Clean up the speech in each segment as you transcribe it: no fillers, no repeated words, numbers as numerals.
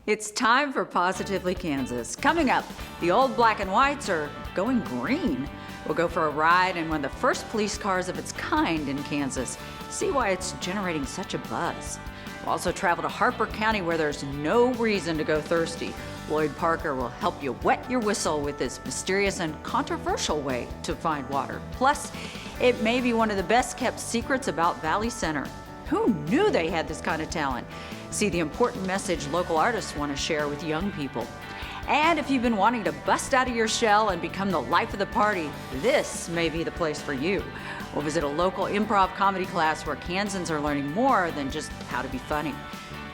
It's time for Positively Kansas. Coming up, the old black and whites are going green. We'll go for a ride in one of the first police cars of its kind in Kansas. See why it's generating such a buzz. We'll also travel to Harper County where there's no reason to go thirsty. Lloyd Parker will help you wet your whistle with his mysterious and controversial way to find water. Plus, it may be one of the best kept secrets about Valley Center. Who knew they had this kind of talent? See the important message local artists want to share with young people. And if you've been wanting to bust out of your shell and become the life of the party, this may be the place for you. We'll visit a local improv comedy class where Kansans are learning more than just how to be funny.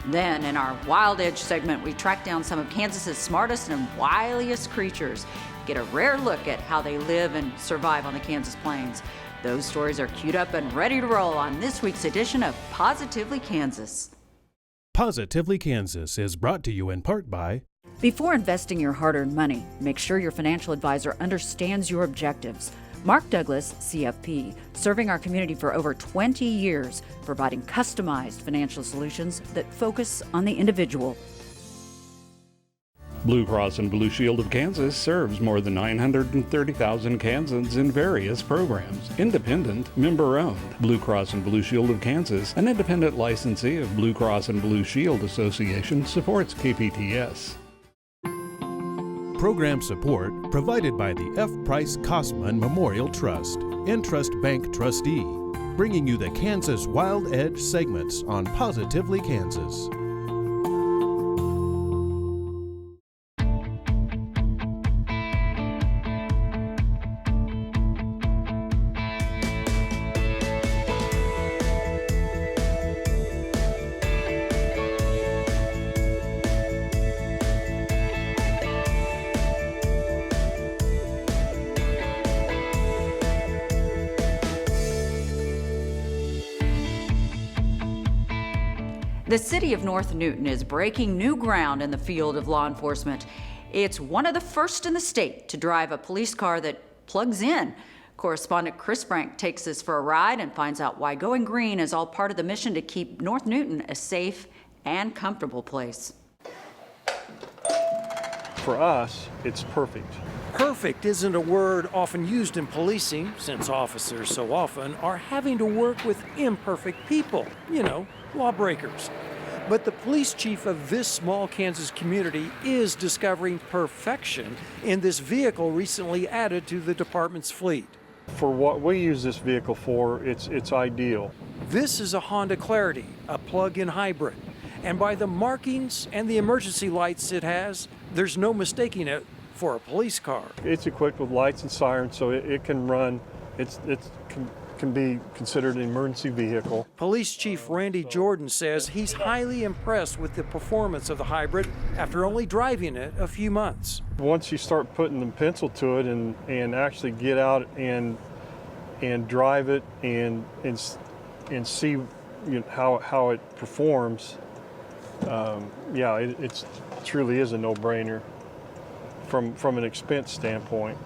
Then, in our Wild Edge segment, we track down some of Kansas's smartest and wiliest creatures. Get a rare look at how they live and survive on the Kansas plains. Those stories are queued up and ready to roll on this week's edition of Positively Kansas. Positively Kansas is brought to you in part by... Before investing your hard-earned money, make sure your financial advisor understands your objectives. Mark Douglas, CFP, serving our community for over 20 years, providing customized financial solutions that focus on the individual. Blue Cross and Blue Shield of Kansas serves more than 930,000 Kansans in various programs. Independent, member-owned. Blue Cross and Blue Shield of Kansas, an independent licensee of Blue Cross and Blue Shield Association, supports KPTS. Program support provided by the F. Price Kosman Memorial Trust, Entrust Bank trustee, bringing you the Kansas Wild Edge segments on Positively Kansas. The city of North Newton is breaking new ground in the field of law enforcement. It's one of the first in the state to drive a police car that plugs in. Correspondent Chris Frank takes us for a ride and finds out why going green is all part of the mission to keep North Newton a safe and comfortable place. For us, it's perfect. Perfect isn't a word often used in policing, since officers so often are having to work with imperfect people, lawbreakers. But the police chief of this small Kansas community is discovering perfection in this vehicle recently added to the department's fleet. For what we use this vehicle for, it's ideal. This is a Honda Clarity, a plug-in hybrid. And by the markings and the emergency lights it has, there's no mistaking it for a police car. It's equipped with lights and sirens, so it can run. Can be considered an emergency vehicle. Police Chief Randy Jordan says he's highly impressed with the performance of the hybrid after only driving it a few months. Once you start putting the pencil to it and actually get out and drive it and see how it performs, it truly is a no-brainer from an expense standpoint.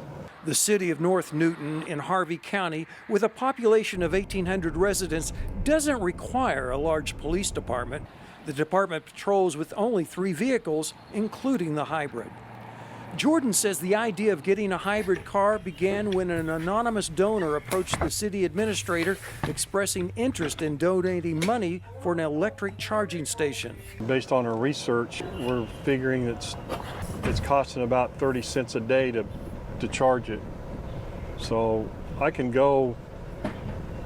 The city of North Newton in Harvey County, with a population of 1,800 residents, doesn't require a large police department. The department patrols with only 3 vehicles, including the hybrid. Jordan says the idea of getting a hybrid car began when an anonymous donor approached the city administrator expressing interest in donating money for an electric charging station. Based on our research, we're figuring it's costing about 30 cents a day to charge it. So I can go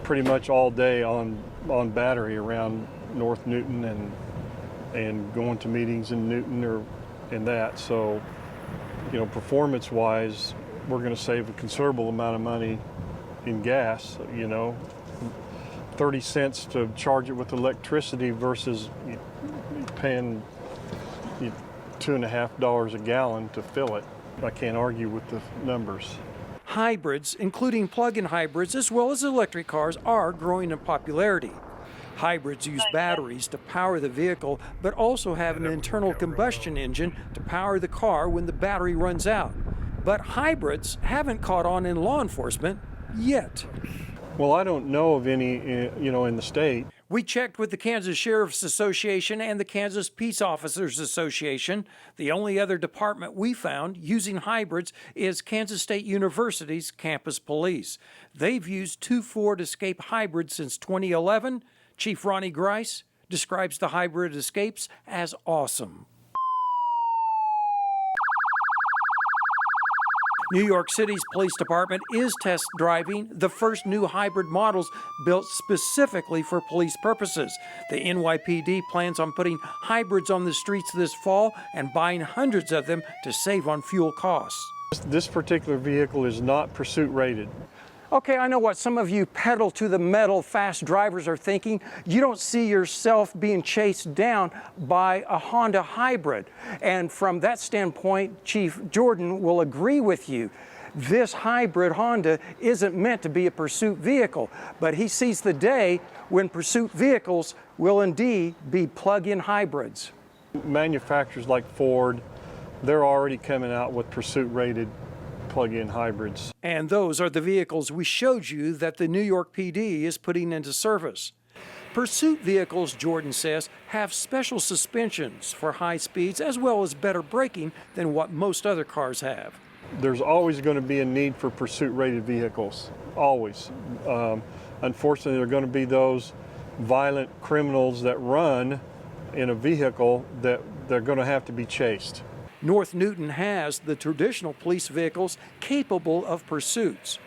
pretty much all day on battery around North Newton and going to meetings in Newton or in that. So, performance wise, we're going to save a considerable amount of money in gas, 30 cents to charge it with electricity versus paying $2.50 a gallon to fill it. I can't argue with the numbers. Hybrids, including plug-in hybrids as well as electric cars, are growing in popularity. Hybrids use batteries to power the vehicle, but also have an internal combustion engine to power the car when the battery runs out. But hybrids haven't caught on in law enforcement yet. Well, I don't know of any, in the state. We checked with the Kansas Sheriff's Association and the Kansas Peace Officers Association. The only other department we found using hybrids is Kansas State University's campus police. They've used two Ford Escape hybrids since 2011. Chief Ronnie Grice describes the hybrid Escapes as awesome. New York City's police department is test driving the first new hybrid models built specifically for police purposes. The NYPD plans on putting hybrids on the streets this fall and buying hundreds of them to save on fuel costs. This particular vehicle is not pursuit rated. Okay, I know what some of you pedal to the metal fast drivers are thinking. You don't see yourself being chased down by a Honda hybrid. And from that standpoint, Chief Jordan will agree with you. This hybrid Honda isn't meant to be a pursuit vehicle, but he sees the day when pursuit vehicles will indeed be plug-in hybrids. Manufacturers like Ford, they're already coming out with pursuit rated plug-in hybrids. And those are the vehicles we showed you that the New York PD is putting into service. Pursuit vehicles, Jordan says, have special suspensions for high speeds as well as better braking than what most other cars have. There's always going to be a need for pursuit-rated vehicles, always. Unfortunately, there are going to be those violent criminals that run in a vehicle that they're going to have to be chased. North Newton has the traditional police vehicles capable of pursuits.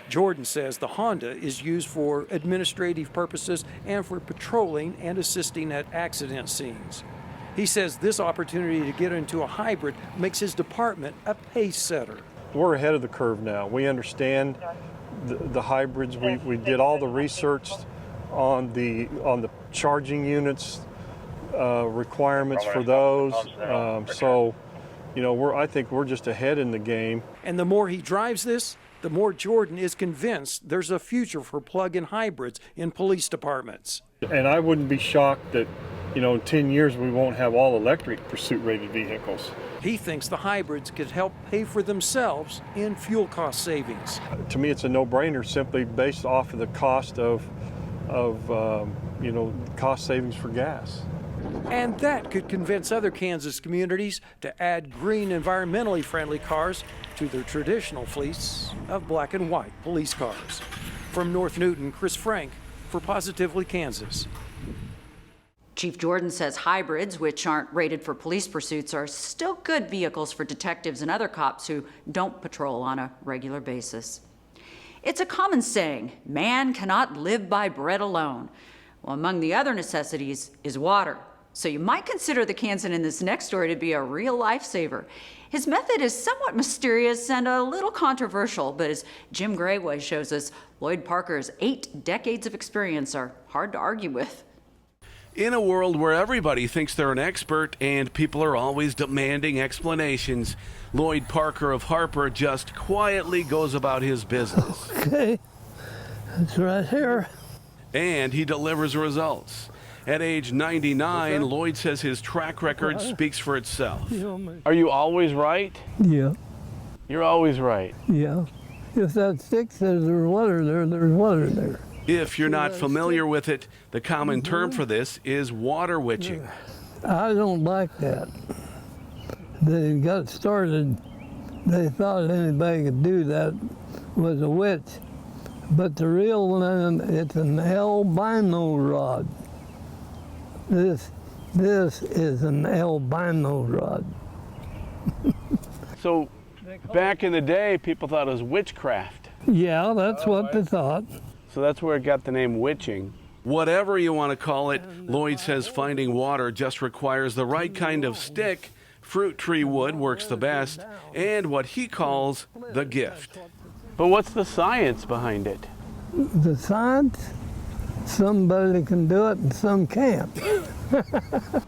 Jordan says the Honda is used for administrative purposes and for patrolling and assisting at accident scenes. He says this opportunity to get into a hybrid makes his department a pace setter. We're ahead of the curve now. We understand the hybrids. We did all the research on the charging units, requirements for those. So, you know, I think we're just ahead in the game. And the more he drives this, the more Jordan is convinced there's a future for plug-in hybrids in police departments. And I wouldn't be shocked that, you know, in 10 years we won't have all electric pursuit-rated vehicles. He thinks the hybrids could help pay for themselves in fuel cost savings. To me, it's a no-brainer simply based off of the cost of cost savings for gas. And that could convince other Kansas communities to add green, environmentally friendly cars to their traditional fleets of black and white police cars. From North Newton, Chris Frank for Positively Kansas. Chief Jordan says hybrids, which aren't rated for police pursuits, are still good vehicles for detectives and other cops who don't patrol on a regular basis. It's a common saying, man cannot live by bread alone. Well, among the other necessities is water. So you might consider the Kansan in this next story to be a real lifesaver. His method is somewhat mysterious and a little controversial, but as Jim Grayway shows us, Lloyd Parker's 8 decades of experience are hard to argue with. In a world where everybody thinks they're an expert and people are always demanding explanations, Lloyd Parker of Harper just quietly goes about his business. Okay, it's right here. And he delivers results. At age 99, Lloyd says his track record speaks for itself. Are you always right? Yeah, You're always right. yeah. If that stick says there's water there, there's water there. If you're not familiar with it, the common term for this is water witching. I don't like that. They got started, they thought anybody could do that was a witch. But the real one, it's an albino rod. This is an albino rod. So back in the day, people thought it was witchcraft. Yeah, that's what they thought. So that's where it got the name witching. Whatever you want to call it, Lloyd says finding water just requires the right kind of stick. Fruit tree wood works the best, and what he calls the gift. But what's the science behind it? The science, somebody can do it and some can't.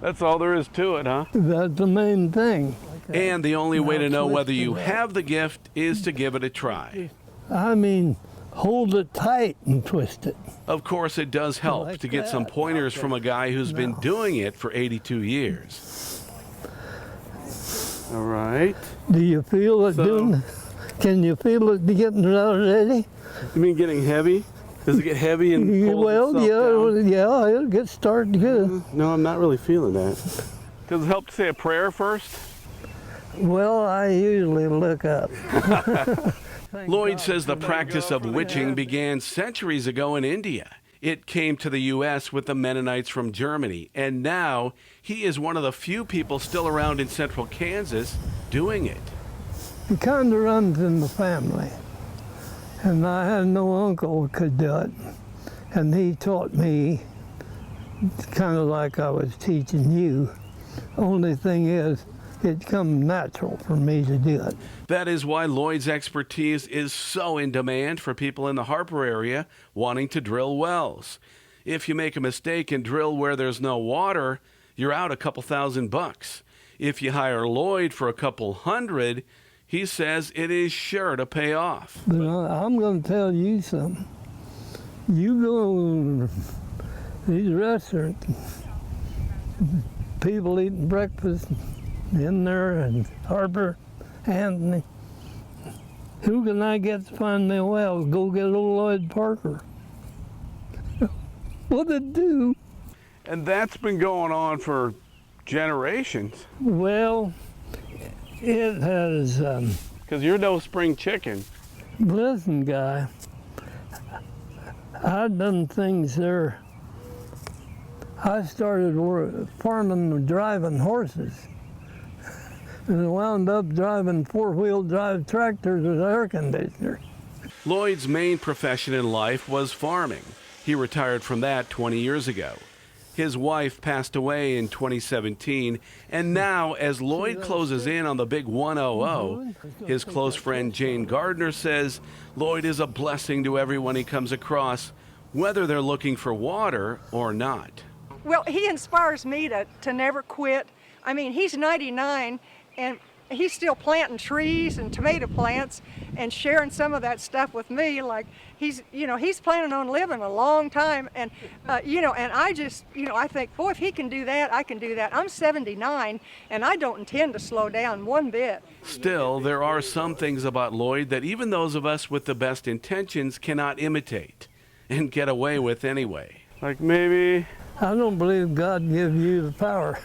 That's all there is to it, huh? That's the main thing. And the only way to know whether you have the gift is to give it a try. I mean, hold it tight and twist it. Of course, it does help to get some pointers from a guy who's been doing it for 82 years. All right. Do you feel it doing? Can you feel it getting already? You mean getting heavy? Does it get heavy and pulls Well, itself down? yeah, it'll get started good. No, I'm not really feeling that. Does it help to say a prayer first? Well, I usually look up. Lloyd says the practice of witching began centuries ago in India. It came to the U.S. with the Mennonites from Germany, and now he is one of the few people still around in central Kansas doing it. It kind of runs in the family. And I had no uncle who could do it. And he taught me kind of like I was teaching you. Only thing is, it comes natural for me to do it. That is why Lloyd's expertise is so in demand for people in the Harper area wanting to drill wells. If you make a mistake and drill where there's no water, you're out a couple $1,000. If you hire Lloyd for a couple $100, he says it is sure to pay off. But I'm going to tell you something. You go to these restaurants, people eating breakfast in there, and Harper, Anthony. Who can I get to find me a well? Go get old Lloyd Parker. What'd it do? And that's been going on for generations. Well, it has, Because you're no spring chicken. listen, guy, I've done things there. I started farming and driving horses. And I wound up driving four-wheel drive tractors with air conditioners. Lloyd's main profession in life was farming. He retired from that 20 years ago. His wife passed away in 2017, and now as Lloyd closes in on the big 100, his close friend Jane Gardner says Lloyd is a blessing to everyone he comes across, whether they're looking for water or not. Well, he inspires me to never quit. I mean, he's 99 and he's still planting trees and tomato plants and sharing some of that stuff with me. Like he's planning on living a long time. And, and I just, I think, boy, if he can do that, I can do that. I'm 79 and I don't intend to slow down one bit. Still, there are some things about Lloyd that even those of us with the best intentions cannot imitate and get away with anyway. Like maybe... I don't believe God gave you the power.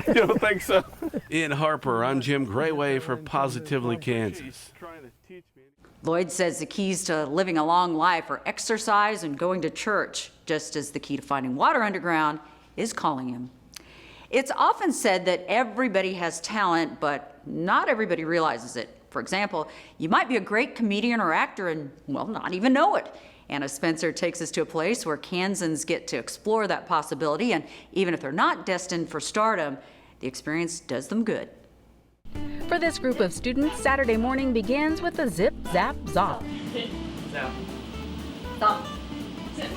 You don't think so? In Harper, I'm Jim Grayway for Positively Kansas. Lloyd says the keys to living a long life are exercise and going to church, just as the key to finding water underground is calling him. It's often said that everybody has talent, but not everybody realizes it. For example, you might be a great comedian or actor and, well, not even know it. Anna Spencer takes us to a place where Kansans get to explore that possibility, and even if they're not destined for stardom, the experience does them good. For this group of students, Saturday morning begins with a zip, zap, zop. Zap. Zop. Zip.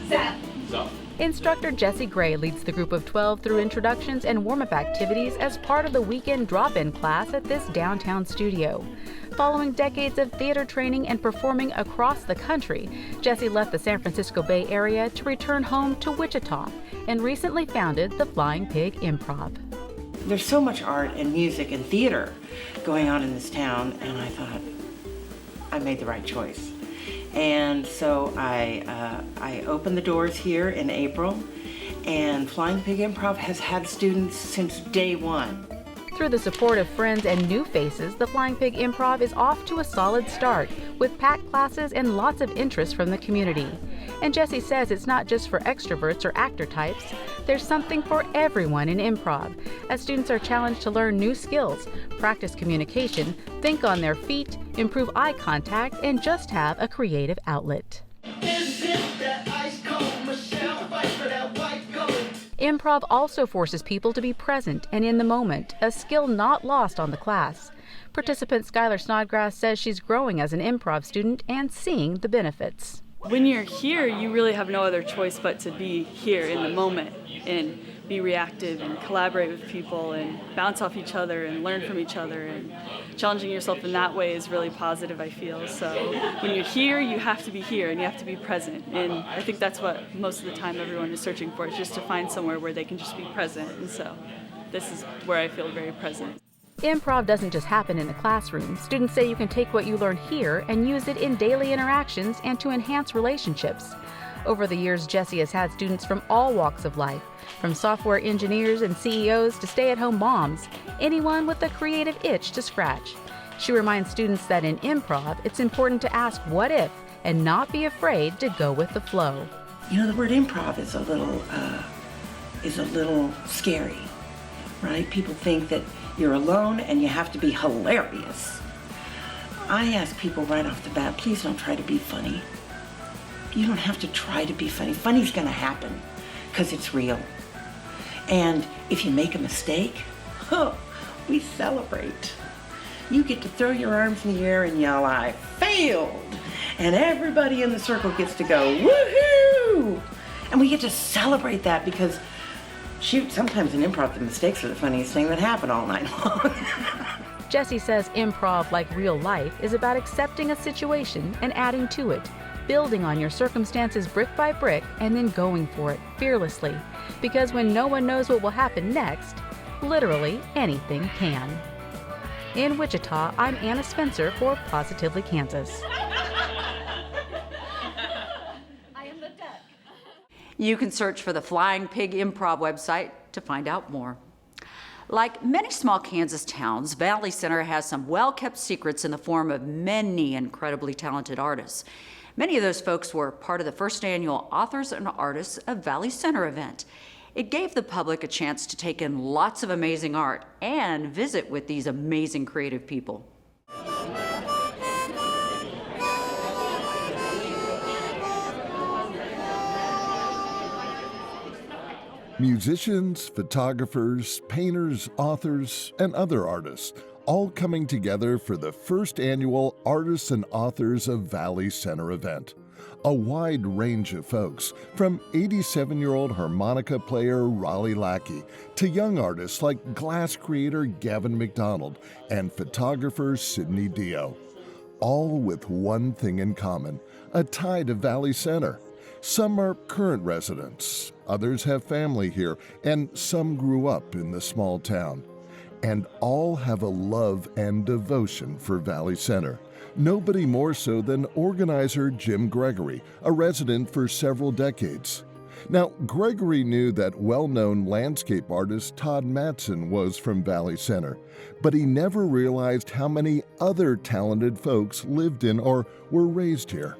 Zap. Zop. Instructor Jesse Gray leads the group of 12 through introductions and warm-up activities as part of the weekend drop-in class at this downtown studio. Following decades of theater training and performing across the country, Jesse left the San Francisco Bay Area to return home to Wichita and recently founded the Flying Pig Improv. There's so much art and music and theater going on in this town, and I thought I made the right choice. And so I opened the doors here in April, and Flying Pig Improv has had students since day one. Through the support of friends and new faces, the Flying Pig Improv is off to a solid start with packed classes and lots of interest from the community. And Jesse says it's not just for extroverts or actor types. There's something for everyone in improv, as students are challenged to learn new skills, practice communication, think on their feet, improve eye contact, and just have a creative outlet. Improv also forces people to be present and in the moment, a skill not lost on the class. Participant Skylar Snodgrass says she's growing as an improv student and seeing the benefits. When you're here, you really have no other choice but to be here in the moment and be reactive and collaborate with people and bounce off each other and learn from each other, and challenging yourself in that way is really positive, I feel. So when you're here, you have to be here and you have to be present, and I think that's what most of the time everyone is searching for, is just to find somewhere where they can just be present, and so this is where I feel very present. Improv doesn't just happen in the classroom. Students say you can take what you learn here and use it in daily interactions and to enhance relationships. Over the years, Jessie has had students from all walks of life, from software engineers and CEOs to stay-at-home moms, anyone with a creative itch to scratch. She reminds students that in improv, it's important to ask what if and not be afraid to go with the flow. You know, the word improv is a little scary, right? People think that you're alone and you have to be hilarious. I ask people right off the bat, please don't try to be funny. You don't have to try to be funny. Funny's gonna happen because it's real. And if you make a mistake, we celebrate. You get to throw your arms in the air and yell, I failed. And everybody in the circle gets to go, woohoo! And we get to celebrate that because, shoot, sometimes in improv, the mistakes are the funniest thing that happen all night long. Jessie says improv, like real life, is about accepting a situation and adding to it, building on your circumstances brick by brick, and then going for it fearlessly. Because when no one knows what will happen next, literally anything can. In Wichita, I'm Anna Spencer for Positively Kansas. You can search for the Flying Pig Improv website to find out more. Like many small Kansas towns, Valley Center has some well-kept secrets in the form of many incredibly talented artists. Many of those folks were part of the first annual Authors and Artists of Valley Center event. It gave the public a chance to take in lots of amazing art and visit with these amazing creative people. Musicians, photographers, painters, authors, and other artists, all coming together for the first annual Artists and Authors of Valley Center event. A wide range of folks, from 87-year-old harmonica player Raleigh Lackey to young artists like glass creator Gavin McDonald and photographer Sidney Dio. All with one thing in common, a tie to Valley Center. Some are current residents, others have family here, and some grew up in the small town. And all have a love and devotion for Valley Center. Nobody more so than organizer Jim Gregory, a resident for several decades. Now, Gregory knew that well-known landscape artist Todd Matson was from Valley Center, but he never realized how many other talented folks lived in or were raised here.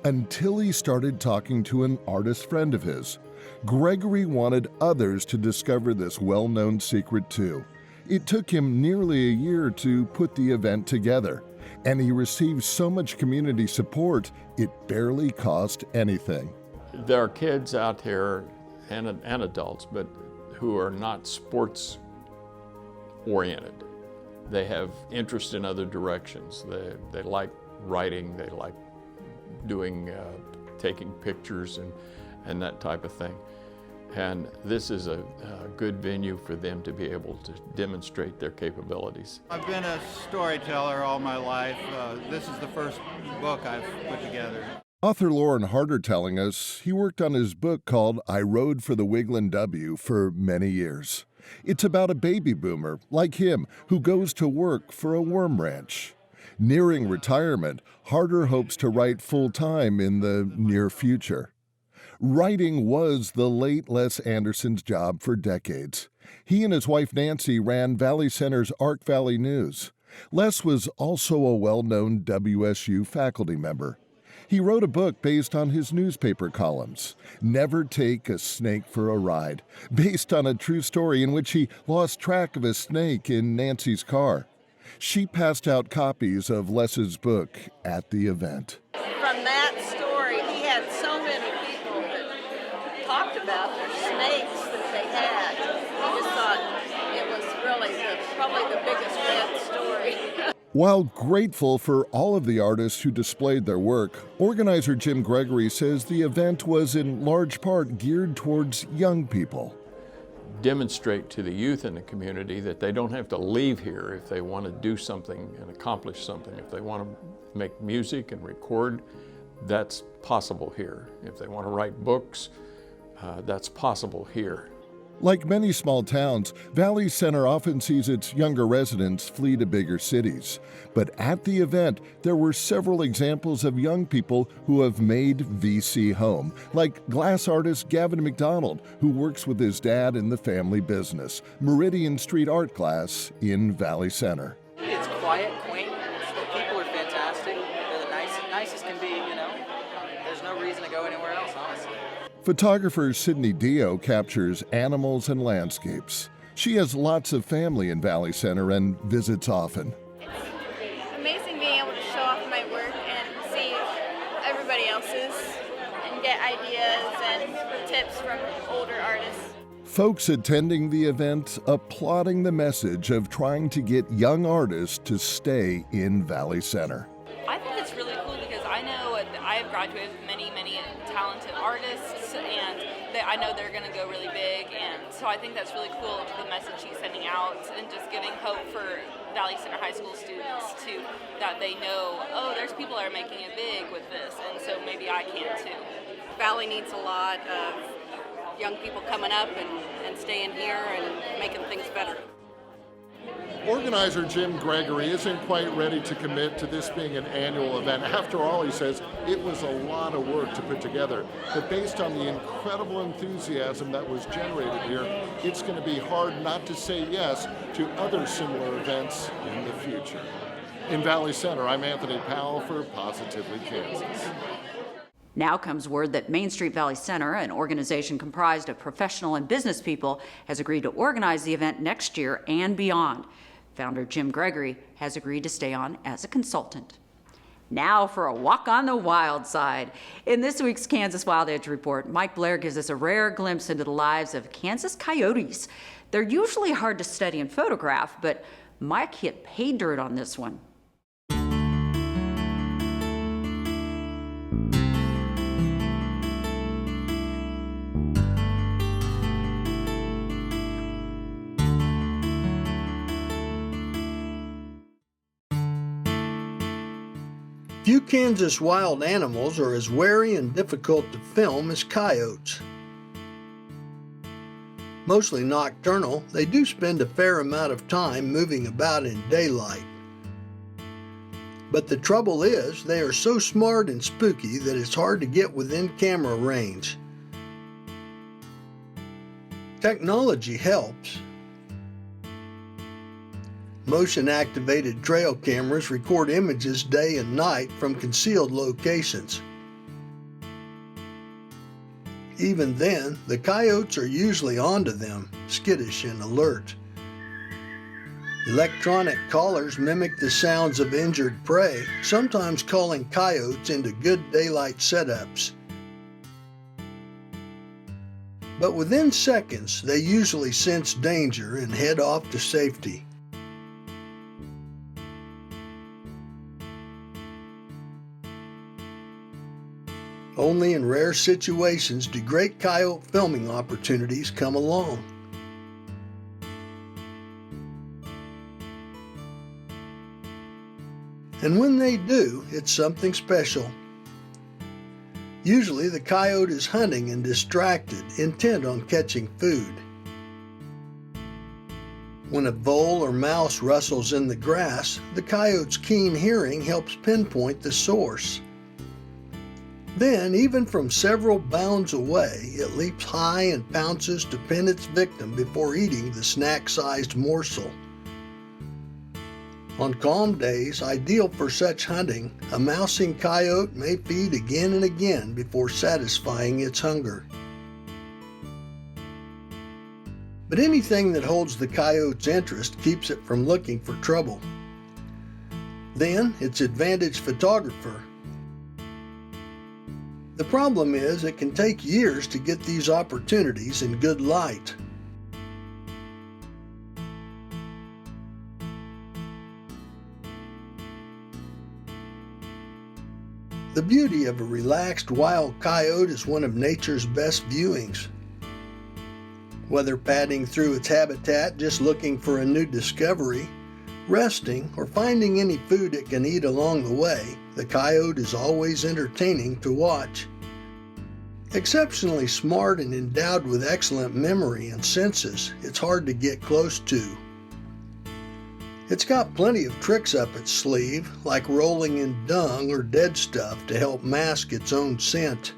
Until he started talking to an artist friend of his. Gregory wanted others to discover this well-known secret too. It took him nearly a year to put the event together, and he received so much community support, it barely cost anything. There are kids out here, and adults, but who are not sports oriented. They have interest in other directions. They like writing, they like doing, taking pictures and that type of thing. And this is a good venue for them to be able to demonstrate their capabilities. I've been a storyteller all my life. This is the first book I've put together. Author Lauren Harder telling us he worked on his book called I Rode for the Wiglin' W for many years. It's about a baby boomer like him who goes to work for a worm ranch. Nearing retirement, Harder hopes to write full-time in the near future. Writing was the late Les Anderson's job for decades. He and his wife Nancy ran Valley Center's Ark Valley News. Les was also a well-known WSU faculty member. He wrote a book based on his newspaper columns, Never Take a Snake for a Ride, based on a true story in which he lost track of a snake in Nancy's car. She passed out copies of Les's book at the event. From that story, he had so many people that talked about their snakes that they had. He just thought it was really probably the biggest pet story. While grateful for all of the artists who displayed their work, organizer Jim Gregory says the event was in large part geared towards young people. Demonstrate to the youth in the community that they don't have to leave here if they want to do something and accomplish something. If they want to make music and record, that's possible here. If they want to write books, that's possible here. Like many small towns, Valley Center often sees its younger residents flee to bigger cities. But at the event, there were several examples of young people who have made VC home, like glass artist Gavin McDonald, who works with his dad in the family business, Meridian Street Art Glass in Valley Center. It's quiet, quaint. The people are fantastic. They're the nicest can be, you know. There's no reason to go anywhere else, honestly. Photographer Sydney Dio captures animals and landscapes. She has lots of family in Valley Center and visits often. It's amazing being able to show off my work and see everybody else's and get ideas and tips from older artists. Folks attending the event applauding the message of trying to get young artists to stay in Valley Center. I think it's really cool because I know I have graduated with many talented artists, and I know they're going to go really big, and so I think that's really cool, the message he's sending out and just giving hope for Valley Center High School students that they know, oh, there's people that are making it big with this, and so maybe I can too. Valley needs a lot of young people coming up and staying here and making things better. Organizer Jim Gregory isn't quite ready to commit to this being an annual event. After all, he says, it was a lot of work to put together. But based on the incredible enthusiasm that was generated here, it's going to be hard not to say yes to other similar events in the future. In Valley Center, I'm Anthony Powell for Positively Kansas. Now comes word that Main Street Valley Center, an organization comprised of professional and business people, has agreed to organize the event next year and beyond. Founder Jim Gregory has agreed to stay on as a consultant. Now for a walk on the wild side. In this week's Kansas Wild Edge Report, Mike Blair gives us a rare glimpse into the lives of Kansas coyotes. They're usually hard to study and photograph, but Mike hit pay dirt on this one. Few Kansas wild animals are as wary and difficult to film as coyotes. Mostly nocturnal, they do spend a fair amount of time moving about in daylight. But the trouble is, they are so smart and spooky that it's hard to get within camera range. Technology helps. Motion-activated trail cameras record images day and night from concealed locations. Even then, the coyotes are usually onto them, skittish and alert. Electronic collars mimic the sounds of injured prey, sometimes calling coyotes into good daylight setups. But within seconds, they usually sense danger and head off to safety. Only in rare situations do great coyote filming opportunities come along. And when they do, it's something special. Usually the coyote is hunting and distracted, intent on catching food. When a vole or mouse rustles in the grass, the coyote's keen hearing helps pinpoint the source. Then, even from several bounds away, it leaps high and pounces to pin its victim before eating the snack-sized morsel. On calm days, ideal for such hunting, a mousing coyote may feed again and again before satisfying its hunger. But anything that holds the coyote's interest keeps it from looking for trouble. Then, it's advantage photographer. The problem is it can take years to get these opportunities in good light. The beauty of a relaxed wild coyote is one of nature's best viewings. Whether padding through its habitat just looking for a new discovery, resting, or finding any food it can eat along the way, the coyote is always entertaining to watch. Exceptionally smart and endowed with excellent memory and senses, it's hard to get close to. It's got plenty of tricks up its sleeve, like rolling in dung or dead stuff to help mask its own scent.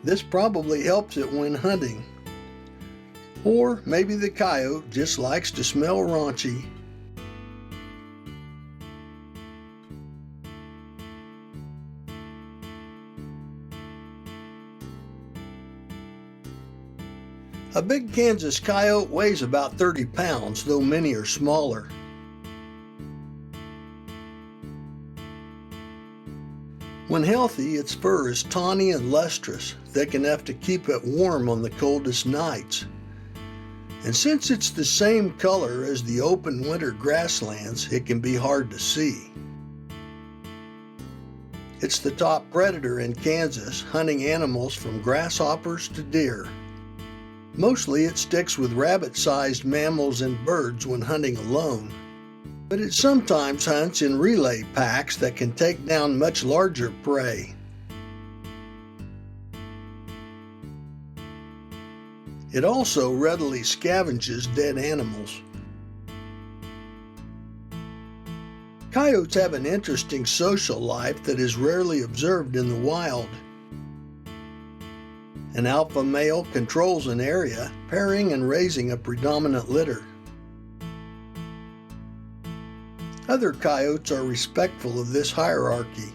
This probably helps it when hunting. Or maybe the coyote just likes to smell raunchy. A big Kansas coyote weighs about 30 pounds, though many are smaller. When healthy, its fur is tawny and lustrous, thick enough to keep it warm on the coldest nights. And since it's the same color as the open winter grasslands, it can be hard to see. It's the top predator in Kansas, hunting animals from grasshoppers to deer. Mostly it sticks with rabbit-sized mammals and birds when hunting alone, but it sometimes hunts in relay packs that can take down much larger prey. It also readily scavenges dead animals. Coyotes have an interesting social life that is rarely observed in the wild. An alpha male controls an area, pairing and raising a predominant litter. Other coyotes are respectful of this hierarchy.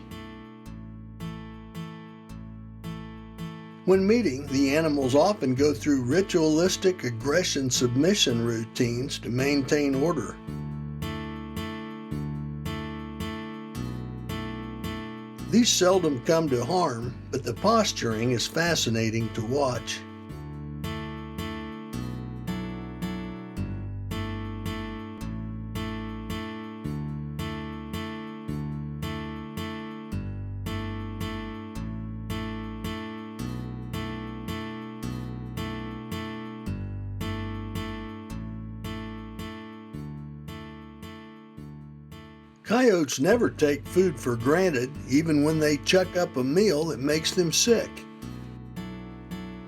When meeting, the animals often go through ritualistic aggression-submission routines to maintain order. These seldom come to harm, but the posturing is fascinating to watch. Coyotes never take food for granted, even when they chuck up a meal that makes them sick.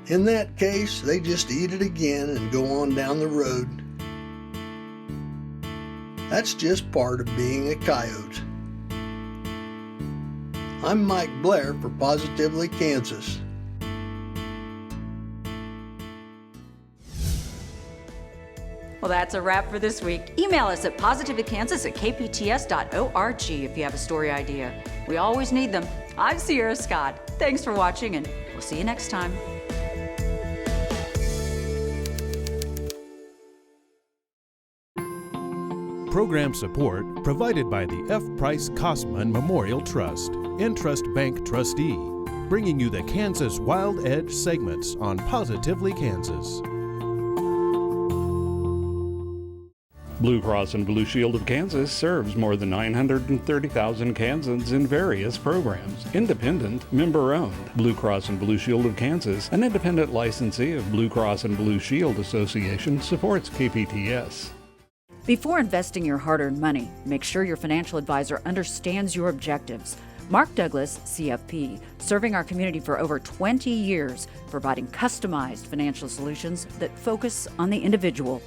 In that case, they just eat it again and go on down the road. That's just part of being a coyote. I'm Mike Blair for Positively Kansas. Well, that's a wrap for this week. Email us at positivelykansas@kpts.org if you have a story idea. We always need them. I'm Sierra Scott. Thanks for watching, and we'll see you next time. Program support provided by the F. Price Kosman Memorial Trust, Entrust Bank trustee, bringing you the Kansas Wild Edge segments on Positively Kansas. Blue Cross and Blue Shield of Kansas serves more than 930,000 Kansans in various programs. Independent, member-owned. Blue Cross and Blue Shield of Kansas, an independent licensee of Blue Cross and Blue Shield Association, supports KPTS. Before investing your hard-earned money, make sure your financial advisor understands your objectives. Mark Douglas, CFP, serving our community for over 20 years, providing customized financial solutions that focus on the individual.